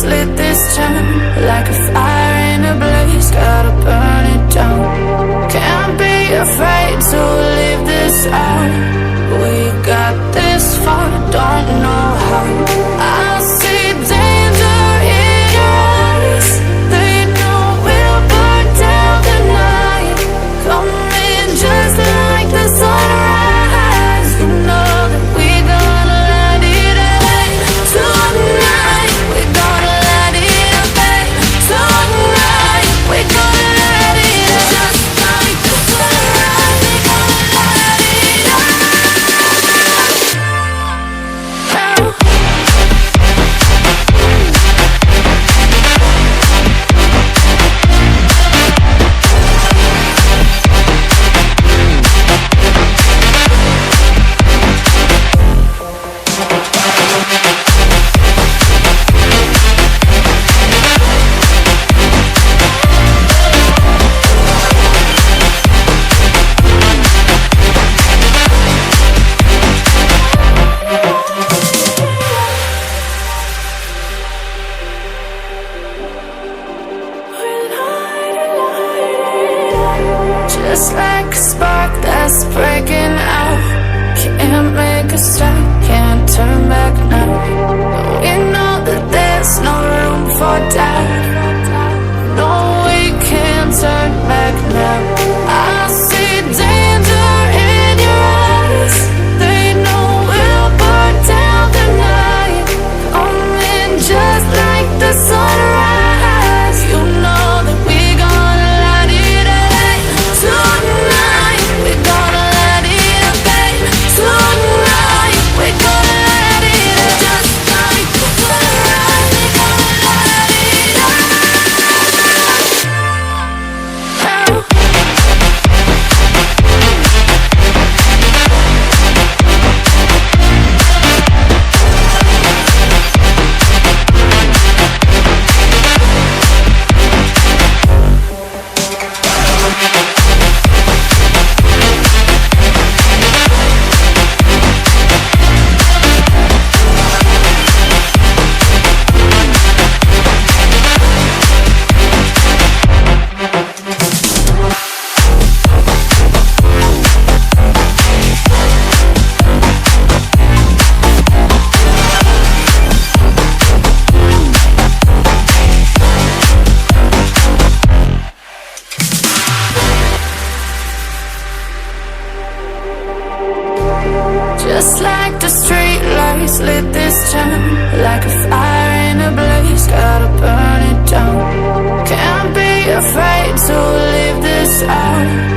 lit this town like a fire in a blaze, gotta burn it down. Can't be afraid to leave this out. We got this far, don't know how. I see danger in your eyes. They know we'll burn down the night. Coming just like the sunrise. You know that we gonna light it up tonight. We gonna light it up tonight. We gonna light it up just like the sunrise. We gonna light it up. Just like a spark that's breaking out. Can't make a stop, can't turn back now. We know that there's no room for doubt. No, we can't turn back now. I see danger in your eyes. They know we'll burn down the night. Coming just like the sunrise. You know that we gonna light it up tonight. We gonna light it up tonight. We gonna light it up just like the sunrise. We gonna light it up. Just like the street lights lit this town like a fire in a blaze, gotta burn it down. Can't be afraid to leave this out.